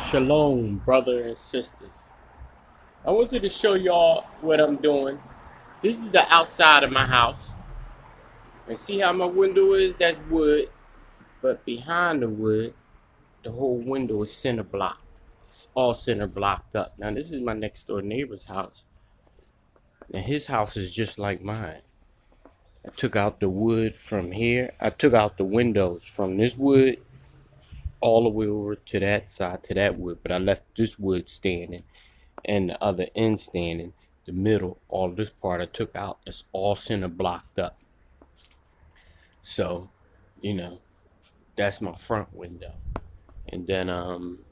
Shalom, brother and sisters. I wanted to show y'all what I'm doing. This is the outside of my house. And see how my window is? That's wood. But behind the wood, the whole window is center blocked. It's all center blocked up. Now this is my next door neighbor's house. And his house is just like mine. I took out the wood from here. I took out the windows from this wood all the way over to that side, to that wood. But I left this wood standing and the other end standing. The middle, all this part I took out. It's all center blocked up. So, that's my front window. And then I'm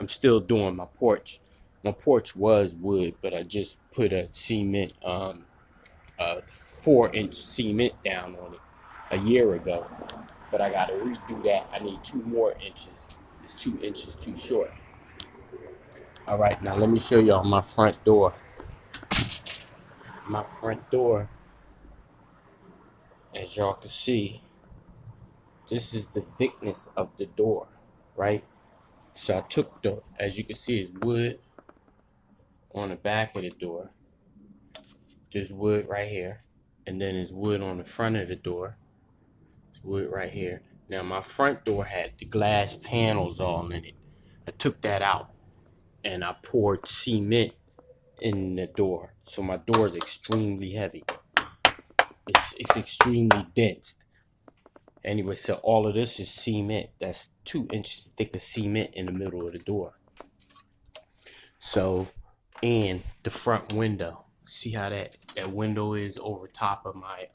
still doing my porch. My porch was wood, but I just put a cement, a 4-inch cement down on it a year ago. But I gotta redo that. I need 2 more inches. It's 2 inches too short. All right, now let me show y'all my front door. My front door, as y'all can see, this is the thickness of the door, right? So I took as you can see, it's wood on the back of the door. There's wood right here. And then there's wood on the front of the door. There's wood right here. Now my front door had the glass panels all in it. I took that out and I poured cement in the door. So my door is extremely heavy. It's extremely dense. Anyway, so all of this is cement. That's 2 inches thick of cement in the middle of the door. So, and the front window. See how that window is over top of my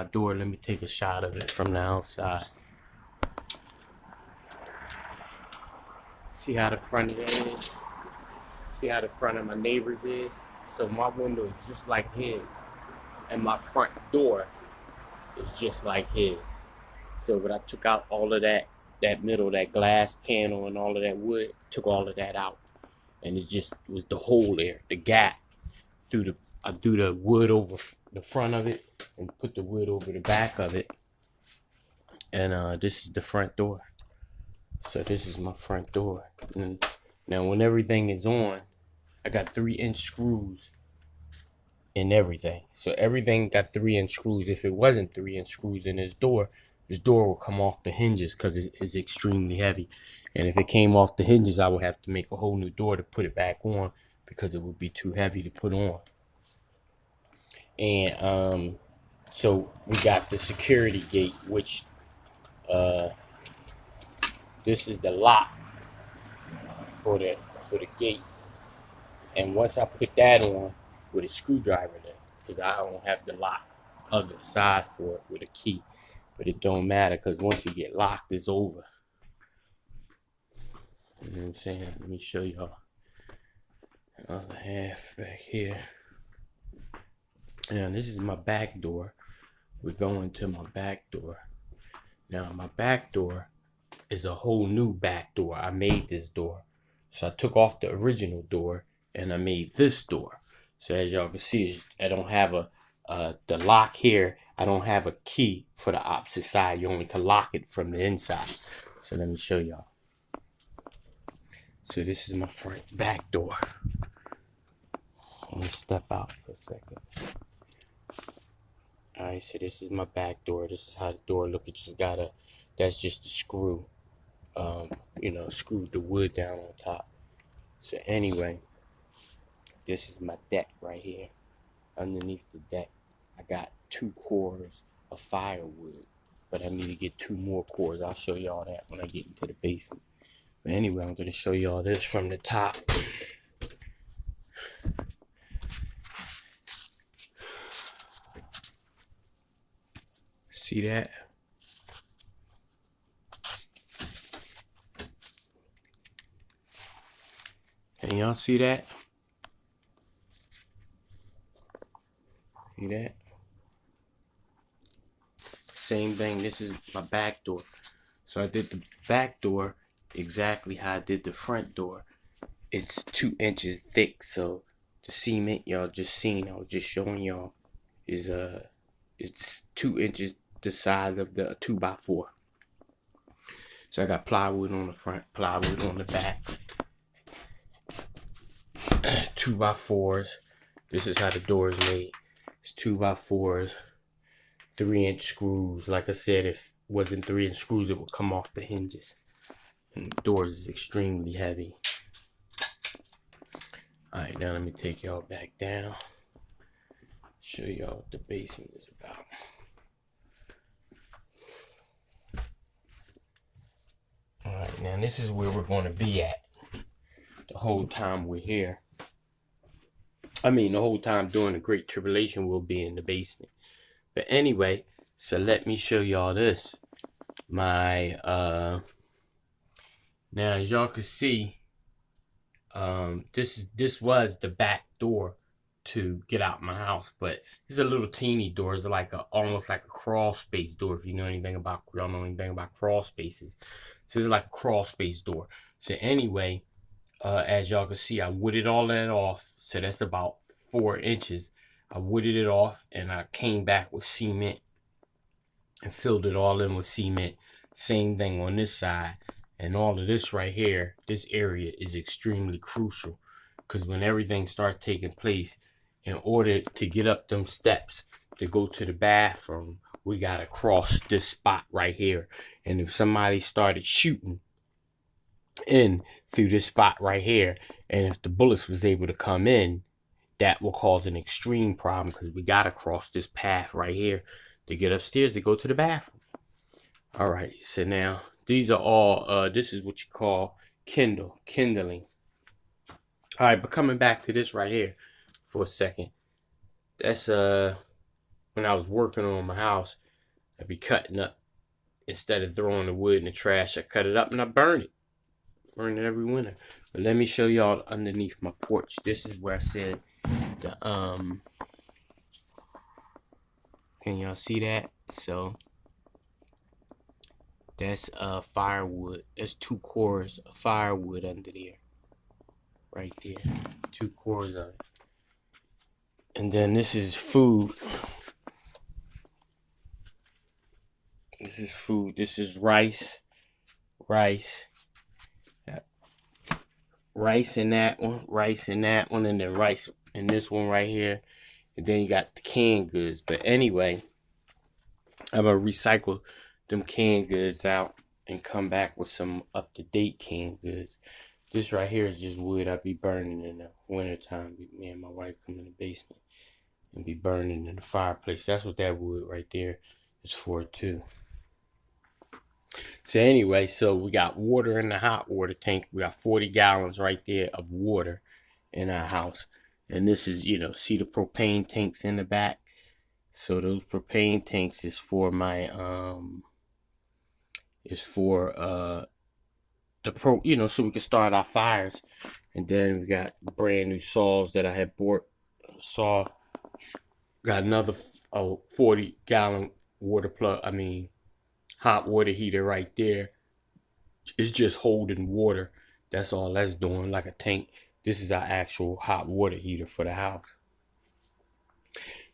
door. Let me take a shot of it from the outside. See how the front of it is? See how the front of my neighbor's is? So my window is just like his. And my front door is just like his. So but I took out all of that middle, that glass panel and all of that wood, took all of that out. And it just was the hole there, the gap. I threw the wood over the front of it and put the wood over the back of it. And this is the front door. So this is my front door. And now when everything is on, I got 3-inch screws and everything. So everything got 3-inch screws. If it wasn't 3-inch screws in this door will come off the hinges because it's extremely heavy. And if it came off the hinges, I would have to make a whole new door to put it back on because it would be too heavy to put on. And so we got the security gate, which this is the lock for the gate. And once I put that on with a screwdriver there, because I don't have the lock other side for it with a key. But it don't matter because once you get locked, it's over. You know what I'm saying? Let me show y'all the other half back here. Now this is my back door. We're going to my back door. Now my back door is a whole new back door. I made this door. So I took off the original door and I made this door. So as y'all can see, I don't have the lock here. I don't have a key for the opposite side. You only can lock it from the inside. So let me show y'all. So this is my back door. Let me step out for a second. Alright, so this is my back door. This is how the door looks. It just that's just a screw. Screwed the wood down on top. So anyway, this is my deck right here. Underneath the deck, I got 2 cores of firewood, but I need to get 2 more cores. I'll show y'all that when I get into the basement. But anyway, I'm going to show y'all this from the top. See that? Can y'all see that? See that? Same thing. This is my back door. So I did the back door exactly how I did the front door. It's 2 inches thick. So the cement y'all just seen, I was just showing y'all, is 2 inches the size of the 2x4. So I got plywood on the front, plywood on the back. 2x4s. This is how the door is made. It's 2x4s, 3-inch screws. Like I said, if it wasn't 3-inch screws, it would come off the hinges. And the doors is extremely heavy. Alright, now let me take y'all back down. Show y'all what the basement is about. Alright, now this is where we're going to be at the whole time we're here. I mean, the whole time during the Great Tribulation, we'll be in the basement. But anyway, so let me show y'all this. My, now as y'all can see, this was the back door to get out my house, but it's a little teeny door. It's like almost like a crawl space door. If you know anything about crawl spaces, so it's like a crawl space door. So anyway, as y'all can see, I wooded all that off. So that's about 4 inches. I wooded it off, and I came back with cement and filled it all in with cement. Same thing on this side. And all of this right here, this area is extremely crucial, because when everything starts taking place, in order to get up them steps to go to the bathroom, we gotta cross this spot right here. And if somebody started shooting in through this spot right here, and if the bullets was able to come in, that will cause an extreme problem, because we gotta cross this path right here to get upstairs to go to the bathroom. All right, so now these are all this is what you call kindling. All right, but coming back to this right here for a second, that's when I was working on my house, I'd be cutting up, instead of throwing the wood in the trash, I cut it up and I burn it every winter. But let me show y'all underneath my porch. This is where I said the can y'all see that? So that's firewood. There's 2 cores of firewood under there. Right there. 2 cores of it. And then this is food. This is food. This is rice. Rice in that one. Rice in that one. And then rice in this one right here. And then you got the canned goods. But anyway, I'm going to recycle them canned goods out and come back with some up-to-date canned goods. This right here is just wood I be burning in the wintertime. Me and my wife come in the basement and be burning in the fireplace. That's what that wood right there is for too. So anyway, so we got water in the hot water tank. We got 40 gallons right there of water in our house. And this is, you know, see the propane tanks in the back. So those propane tanks is for my so we can start our fires. And then we got brand new saws that I had bought. Got another 40 gallon hot water heater right there. It's just holding water. That's all that's doing, like a tank. This is our actual hot water heater for the house.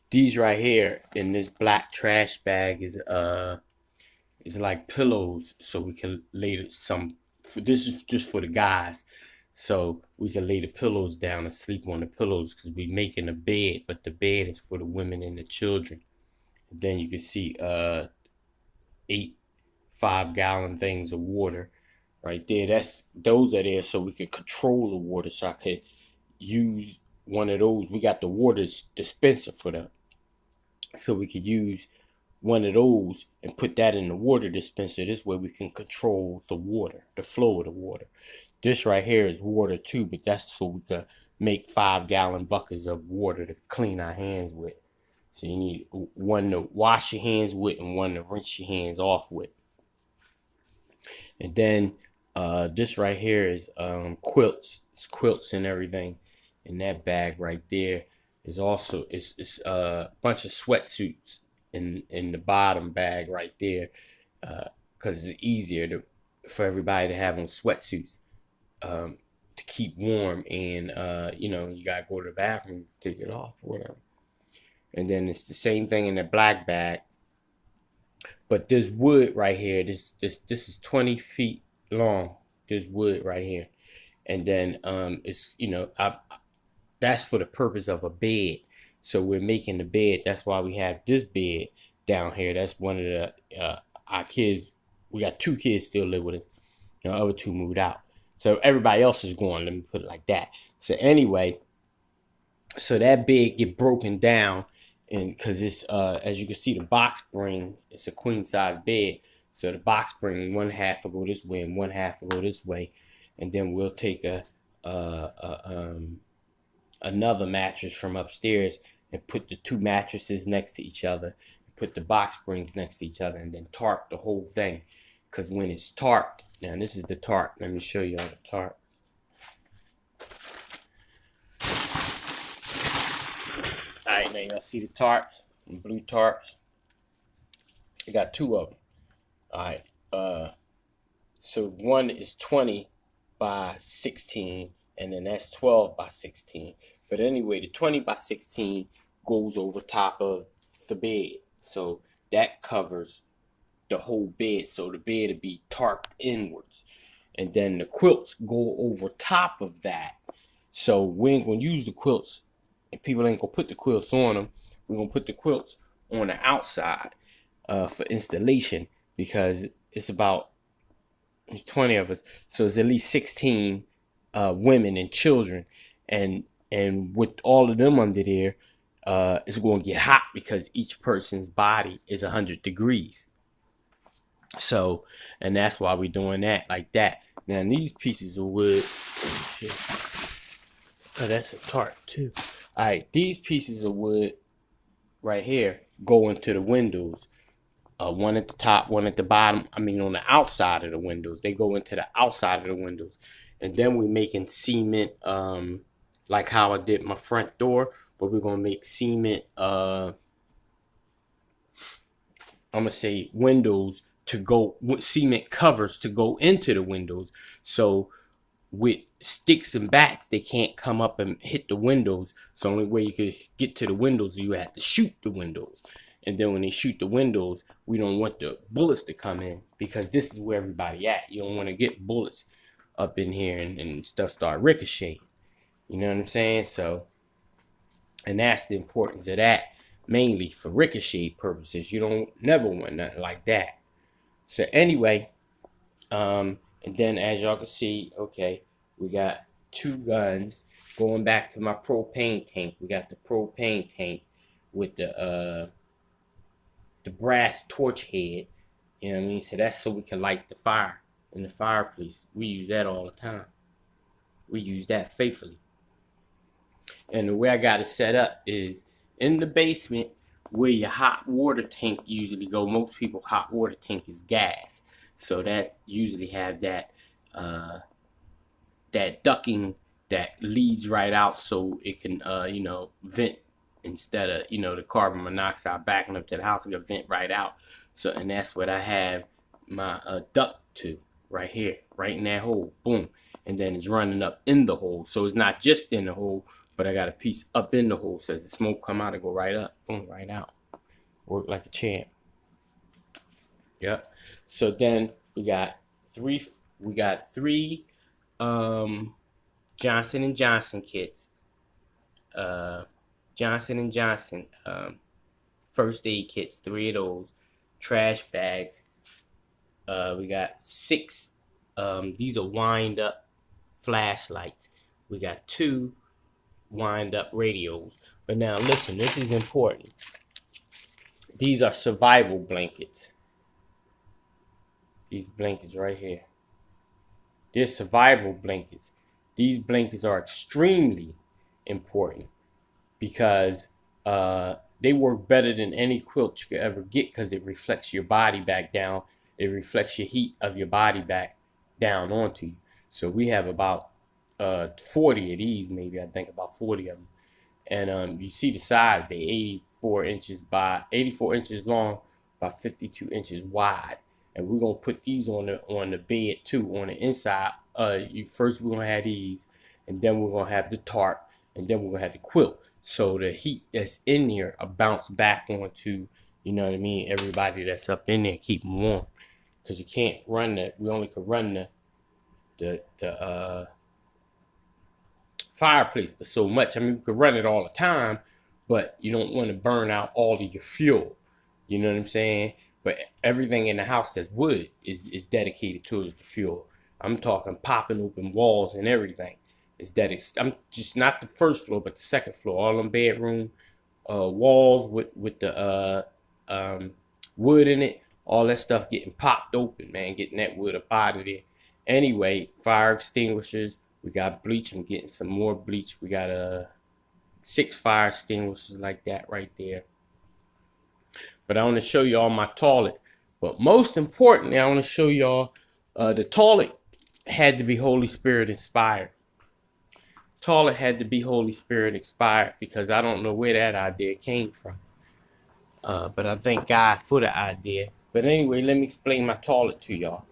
These right here in this black trash bag is like pillows, so we can lay some. This is just for the guys, so we can lay the pillows down and sleep on the pillows, because we making a bed, but the bed is for the women and the children. And then you can see 8 5-gallon things of water right there. Those are there so we can control the water. So I could use one of those. We got the water dispenser for them, so we could use one of those and put that in the water dispenser. This way we can control the water, the flow of the water. This right here is water too, but that's so we could make 5-gallon buckets of water to clean our hands with. So you need one to wash your hands with and one to rinse your hands off with. And then this right here is quilts. It's quilts and everything. And that bag right there is also it's a bunch of sweatsuits in the bottom bag right there, because it's easier for everybody to have on sweatsuits to keep warm, and you gotta go to the bathroom, take it off or whatever. And then it's the same thing in the black bag, But this wood right here, this is 20 feet long. This wood right here, and then it's that's for the purpose of a bed. So we're making the bed. That's why we have this bed down here. That's one of the our kids. We got 2 kids still live with us. The other 2 moved out. So everybody else is gone. Let me put it like that. So anyway, so that bed get broken down, and because it's as you can see, the box spring, it's a queen size bed. So the box spring, one half will go this way and one half will go this way, and then we'll take another mattress from upstairs and put the 2 mattresses next to each other, put the box springs next to each other, and then tarp the whole thing. Because when it's tarped, now this is the tarp. Let me show you all the tarp. All right, now y'all see the tarps, the blue tarps. I got 2 of them. All right, so one is 20 by 16, and then that's 12 by 16. But anyway, the 20 by 16 goes over top of the bed, so that covers the whole bed. So the bed will be tarped inwards, and then the quilts go over top of that. So we ain't gonna use the quilts, and people ain't gonna put the quilts on them. We're gonna put the quilts on the outside for installation, because it's 20 of us, so it's at least 16 women and children, and with all of them under there, it's going to get hot because each person's body is 100 degrees. So, and that's why we're doing that like that. Now these pieces of wood, oh, that's a tarp too. All right, these pieces of wood right here go into the windows. One at the top, one at the bottom. I mean, on the outside of the windows. They go into the outside of the windows. And then we're making cement, like how I did my front door. But we're going to make cement, I'm going to say windows to go, cement covers to go into the windows. So with sticks and bats, they can't come up and hit the windows. So the only way you could get to the windows, you have to shoot the windows. And then when they shoot the windows, we don't want the bullets to come in, because this is where everybody at. You don't want to get bullets up in here and stuff start ricocheting. You know what I'm saying? So, and that's the importance of that, mainly for ricochet purposes. You don't never want nothing like that. So anyway, and then as y'all can see, okay, we got 2 guns. Going back to my propane tank, we got the propane tank with the brass torch head, you know what I mean? So that's so we can light the fire in the fireplace. We use that all the time. We use that faithfully. And the way I got it set up is in the basement where your hot water tank usually go. Most people's hot water tank is gas. So that usually have that that ducting that leads right out, so it can vent. Instead of, the carbon monoxide backing up to the house, it can vent right out. So, and that's what I have my duct to right here, right in that hole. Boom. And then it's running up in the hole. So it's not just in the hole, but I got a piece up in the hole. So as the smoke come out, it go right up, boom, right out. Work like a champ. Yep. So then we got three Johnson & Johnson kits. Johnson & Johnson first aid kits, 3 of those. Trash bags. We got 6. These are wind up flashlights. We got 2 wind up radios. But now listen, this is important. These are survival blankets. These blankets right here. They're survival blankets. These blankets are extremely important, because they work better than any quilt you could ever get, because it reflects your body back down. It reflects your heat of your body back down onto you. So we have about 40 of these, maybe. I think about 40 of them. And you see the size. They 84 inches long by 52 inches wide. And we're gonna put these on the bed too, on the inside. First we're gonna have these, and then we're gonna have the tarp, and then we're gonna have the quilt. So the heat that's in there will bounce back onto You know what I mean? Everybody that's up in there, keep them warm. Because you can't run we only could run the fireplace for so much. I mean, we could run it all the time, but you don't want to burn out all of your fuel. You know what I'm saying? But everything in the house that's wood is dedicated towards the fuel. I'm talking popping open walls and everything. I'm just not the first floor, but the second floor. All them bedroom walls with the wood in it. All that stuff getting popped open, man. Getting that wood up out of there. Anyway, fire extinguishers. We got bleach. I'm getting some more bleach. We got 6 fire extinguishers like that right there. But I want to show y'all my toilet. But most importantly, I want to show y'all the toilet had to be Holy Spirit inspired. Toilet had to be Holy Spirit inspired because I don't know where that idea came from. But I thank God for the idea. But anyway, let me explain my toilet to y'all.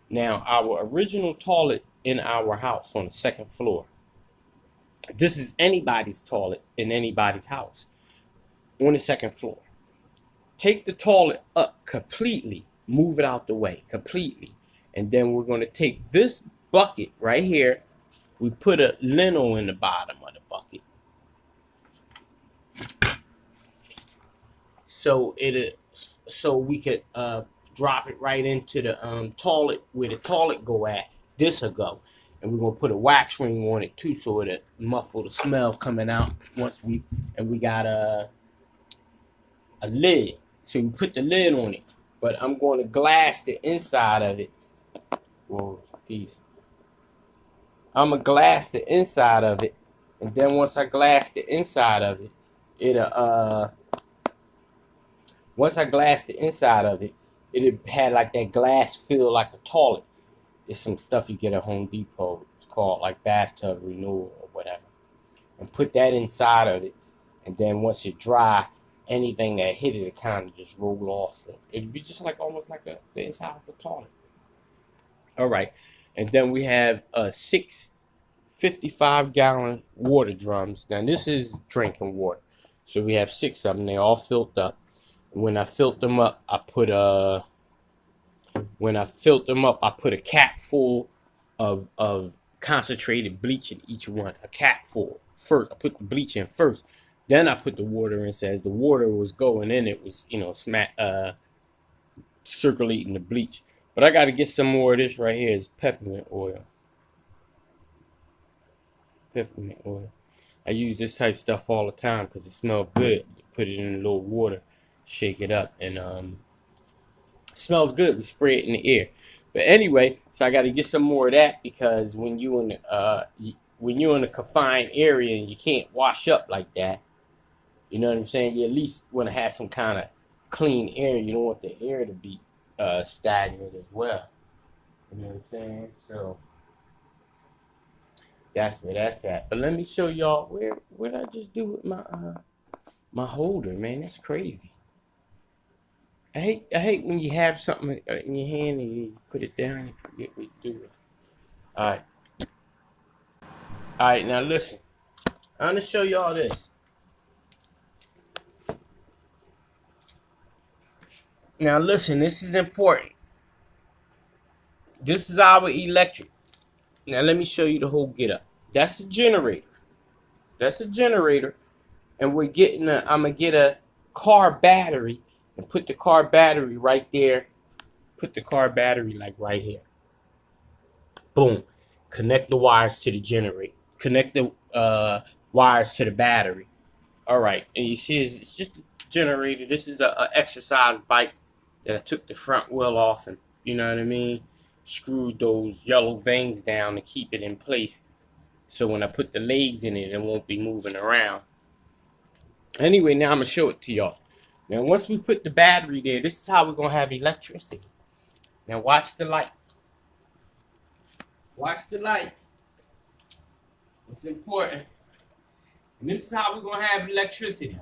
Now, our original toilet in our house on the second floor. This is anybody's toilet in anybody's house on the second floor. Take the toilet up completely, move it out the way completely. And then we're going to take this bucket right here. We put a lino in the bottom of the bucket. So we could drop it right into the toilet where the toilet go at. This will go. And we're going to put a wax ring on it too so it'll muffle the smell coming out we got a lid. So we put the lid on it. But I'm going to glass the inside of it. Whoa, peace. I'm going to glass the inside of it. And then once I glass the inside of it, once I glass the inside of it, it had like that glass feel like a toilet. It's some stuff you get at Home Depot. It's called like bathtub renewal or whatever. And put that inside of it. And then once it dry, anything that hit it kind of just roll off. It'd be just like almost like the inside of the toilet. All right. And then we have 6 55-gallon water drums. Now this is drinking water. So we have 6 of them. They all filled up. When I filled them up, I put a cap full of concentrated bleach in each one. A cap full. First, I put the bleach in first. Then I put the water in. So as the water was going in, it was, circulating the bleach. But I got to get some more of this right here. It's peppermint oil. Peppermint oil. I use this type of stuff all the time because it smells good. Put it in a little water, shake it up, and it smells good. We spray it in the air. But anyway, so I got to get some more of that because when you're in a confined area and you can't wash up like that, you know what I'm saying? You at least want to have some kind of clean air. You don't want the air to be stagnant as well. You know what I'm saying? So that's where that's at. But let me show y'all what I just do with my holder, man. That's crazy. I hate when you have something in your hand and you put it down and forget what you do with it. All right, now listen. I'm gonna show y'all this. Now listen, this is important. This is our electric. Now let me show you the whole get up. That's a generator. That's a generator. And I'm gonna get a car battery and put the car battery right there. Put the car battery like right here. Boom. Connect the wires to the generator. Connect the wires to the battery. All right. And you see it's just a generator. This is a exercise bike that I took the front wheel off and, you know what I mean, screwed those yellow veins down to keep it in place. So when I put the legs in it, it won't be moving around. Anyway, now I'm going to show it to y'all. Now, once we put the battery there, this is how we're going to have electricity. Now, watch the light. Watch the light. It's important. And this is how we're going to have electricity.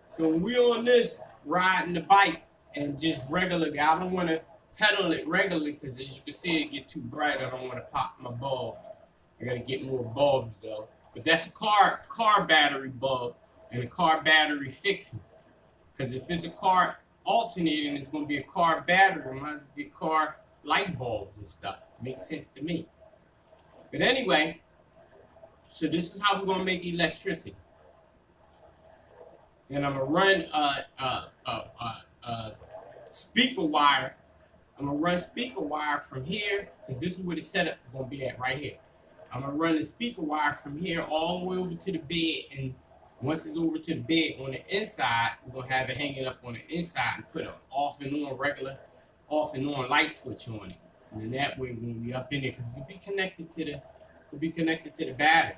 So when we're on this, riding the bike, and just regularly, I don't want to pedal it regularly because as you can see, it get too bright. I don't want to pop my bulb. I got to get more bulbs, though. But that's a car battery bulb and a car battery fixing. Because if it's a car alternating, it's going to be a car battery. It might as well be a car light bulbs and stuff. Makes sense to me. But anyway, so this is how we're going to make electricity. And I'm going to run speaker wire. I'm going to run speaker wire from here, because this is where the setup is going to be at, right here. I'm going to run the speaker wire from here all the way over to the bed, and once it's over to the bed on the inside, we're going to have it hanging up on the inside and put an off and on regular, off and on light switch on it. And then that way when we up in there, because it'll be connected to the battery.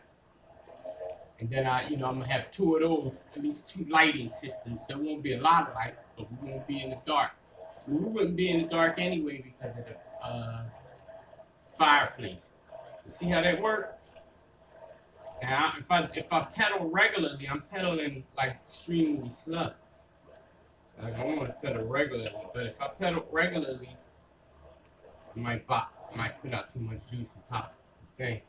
And then I'm gonna have two of those, at least two lighting systems. There won't be a lot of light, but we won't be in the dark. We wouldn't be in the dark anyway because of the fireplace. You see how that works? Now, if I pedal regularly, I'm pedaling like extremely slow. Like I want to pedal regularly, but if I pedal regularly, I might put out too much juice on top. Okay,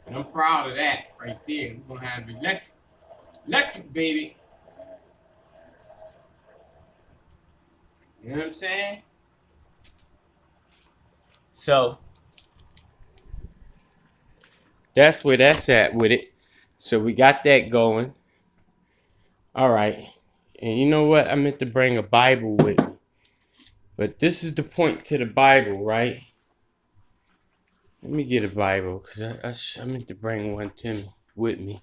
and I'm proud of that right there. We're gonna have electric, baby. You know what I'm saying? So that's where that's at with it. So we got that going. All right. And you know what? I meant to bring a Bible with me. But this is the point to the Bible, right? Let me get a Bible, because I meant to bring one with me.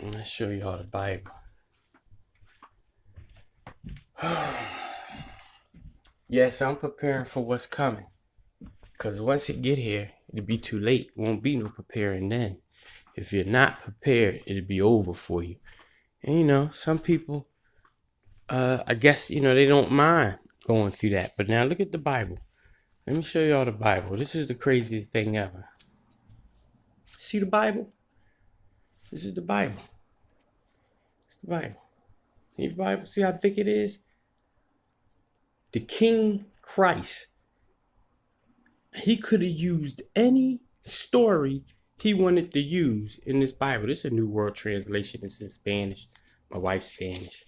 And I'll show y'all the Bible. Yes, I'm preparing for what's coming. Because once it get here, it'll be too late. Won't be no preparing then. If you're not prepared, it'll be over for you. And some people, I guess, they don't mind going through that. But now look at the Bible. Let me show y'all the Bible. This is the craziest thing ever. See the Bible? This is the Bible. It's the Bible. See the Bible? See how thick it is? The King Christ, he could have used any story he wanted to use in this Bible. This is a New World Translation. It's in Spanish. My wife's Spanish.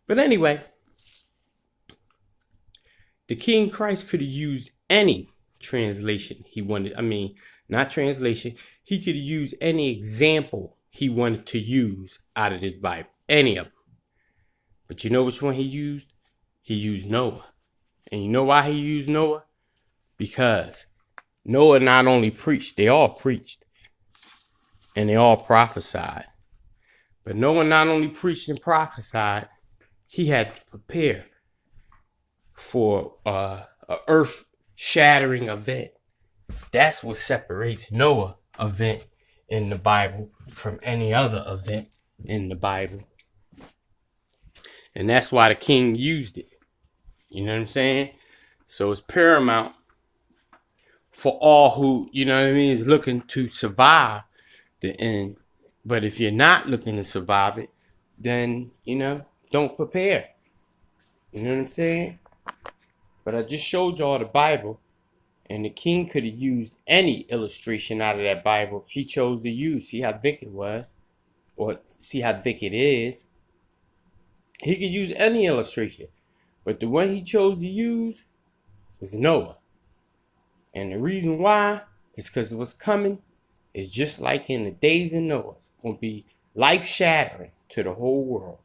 But anyway, the King Christ could have used any translation he wanted. Not translation. He could have used any example he wanted to use out of this Bible. Any of them. But you know which one he used? He used Noah. And you know why he used Noah? Because Noah not only preached, they all preached. And they all prophesied. But Noah not only preached and prophesied, he had to prepare for a earth-shattering event. That's what separates Noah event in the Bible from any other event in the Bible. And that's why the king used it. You know what I'm saying? So it's paramount for all who, is looking to survive the end. But if you're not looking to survive it, then, don't prepare. You know what I'm saying? But I just showed y'all the Bible, and the king could have used any illustration out of that Bible he chose to use. See how thick it was? Or see how thick it is? He could use any illustration. But the one he chose to use was Noah. And the reason why is because what's coming is just like in the days of Noah. It's going to be life-shattering to the whole world.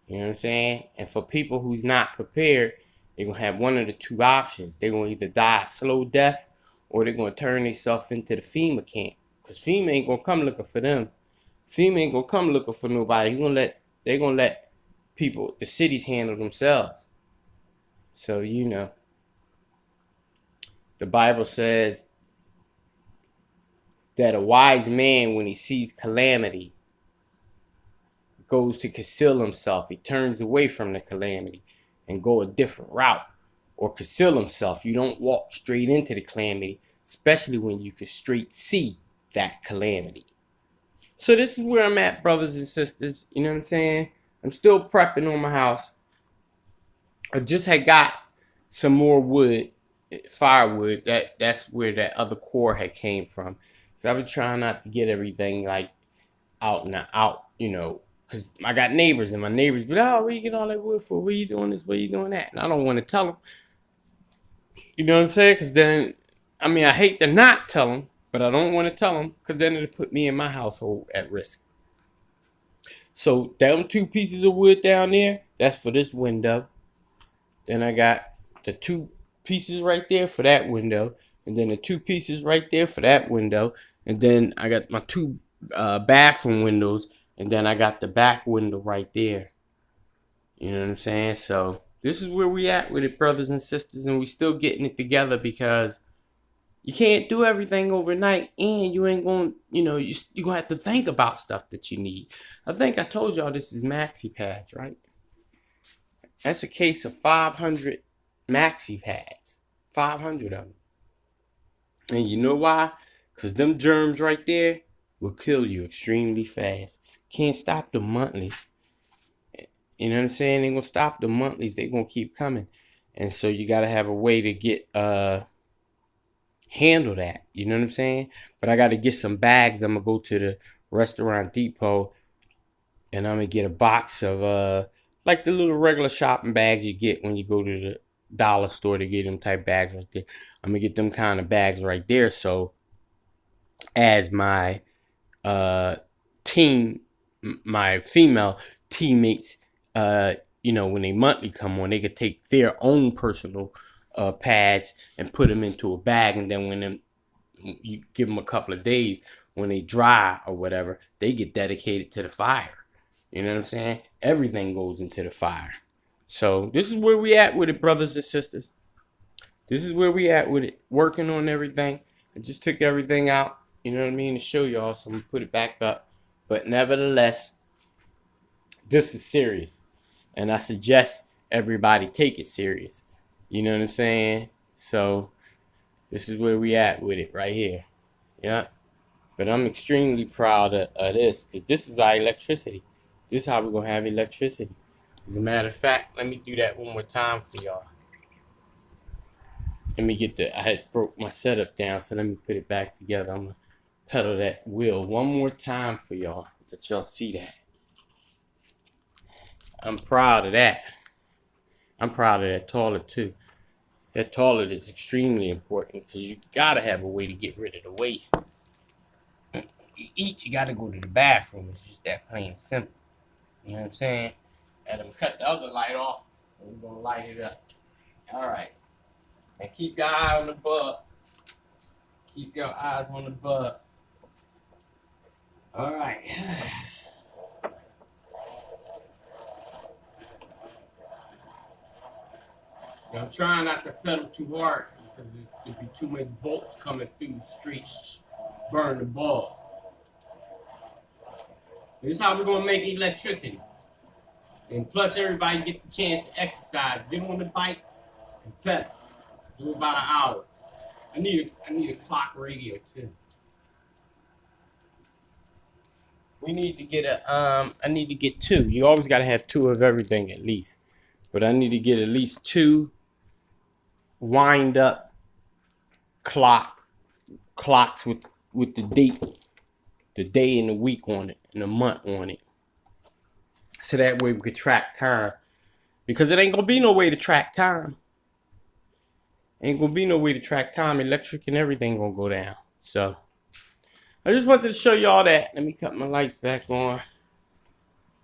You know what I'm saying? And for people who's not prepared, they're going to have one of the two options. They're going to either die a slow death, or they're going to turn themselves into the FEMA camp. Because FEMA ain't going to come looking for them. FEMA ain't going to come looking for nobody. They're going to let people, the cities, handle themselves. So, the Bible says that a wise man, when he sees calamity, goes to conceal himself. He turns away from the calamity and go a different route, or conceal himself. You don't walk straight into the calamity, especially when you can straight see that calamity. So this is where I'm at, brothers and sisters. You know what I'm saying? I'm still prepping on my house. I just had got some more wood, firewood. That's where that other core had came from. So I've been trying not to get everything like out, Because I got neighbors, and my neighbors be like, oh, where you get all that wood for? Where you doing this? Where you doing that? And I don't want to tell them. You know what I'm saying? Because then, I mean, I hate to not tell them, but I don't want to tell them because then it'll put me and my household at risk. So, them 2 pieces of wood down there, that's for this window. Then I got the 2 pieces right there for that window. And then the 2 pieces right there for that window. And then I got my 2 bathroom windows. And then I got the back window right there. You know what I'm saying? So this is where we at with it, brothers and sisters. And we still getting it together because you can't do everything overnight. And you ain't going to, you're going to have to think about stuff that you need. I think I told y'all this is maxi pads, right? That's a case of 500 maxi pads. 500 of them. And you know why? Because them germs right there will kill you extremely fast. Can't stop the monthlies. You know what I'm saying? They ain't gonna stop the monthlies. They gonna keep coming. And so you gotta have a way to get handle that. You know what I'm saying? But I gotta get some bags. I'm gonna go to the restaurant depot and I'm gonna get a box of like the little regular shopping bags you get when you go to the dollar store to get them type bags right there. I'm gonna get them kind of bags right there. So as my team, my female teammates, when they monthly come on, they could take their own personal pads and put them into a bag, and then when you give them a couple of days, when they dry or whatever, they get dedicated to the fire. You know what I'm saying? Everything goes into the fire. So this is where we at with it, brothers and sisters. This is where we at with it. Working on everything. I just took everything out, you know what I mean, to show y'all. So I'm going to put it back up. But nevertheless, this is serious. And I suggest everybody take it serious. You know what I'm saying? So this is where we at with it right here. Yeah. But I'm extremely proud of this. Because this is our electricity. This is how we're going to have electricity. As a matter of fact, let me do that one more time for y'all. Let me get I had broke my setup down, so let me put it back together. I'm going to pedal that wheel one more time for y'all. Let y'all see that. I'm proud of that. I'm proud of that toilet too. That toilet is extremely important because you got to have a way to get rid of the waste. You got to go to the bathroom. It's just that plain and simple. You know what I'm saying? And I'm cut the other light off, and we're going to light it up. All right. And keep your eye on the bug. Keep your eyes on the bug. All right. So I'm trying not to pedal too hard because there'll be too many bolts coming through the streets, burn the bug. This is how we're going to make electricity. And plus, everybody get the chance to exercise. Get on the bike and pedal. Do about an hour. I need a clock radio too. We need to get I need to get 2. You always got to have 2 of everything at least. But I need to get at least 2 wind up clocks with the day and the week on it, and the month on it. So that way we could track time. Because it ain't gonna be no way to track time. Ain't gonna be no way to track time. Electric and everything gonna go down. So I just wanted to show y'all that. Let me cut my lights back on.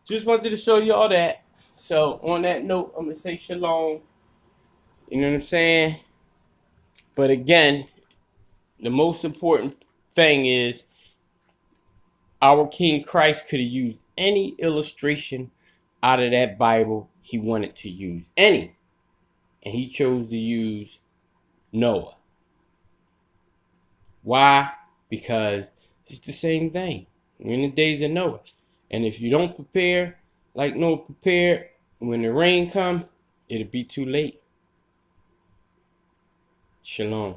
Just wanted to show y'all that. So on that note, I'm gonna say shalom. You know what I'm saying? But again, the most important thing is our King Christ could have used any illustration out of that Bible he wanted to use. Any. And he chose to use Noah. Why? Because it's the same thing. We're in the days of Noah. And if you don't prepare like Noah prepared, when the rain comes, it'll be too late. Shalom.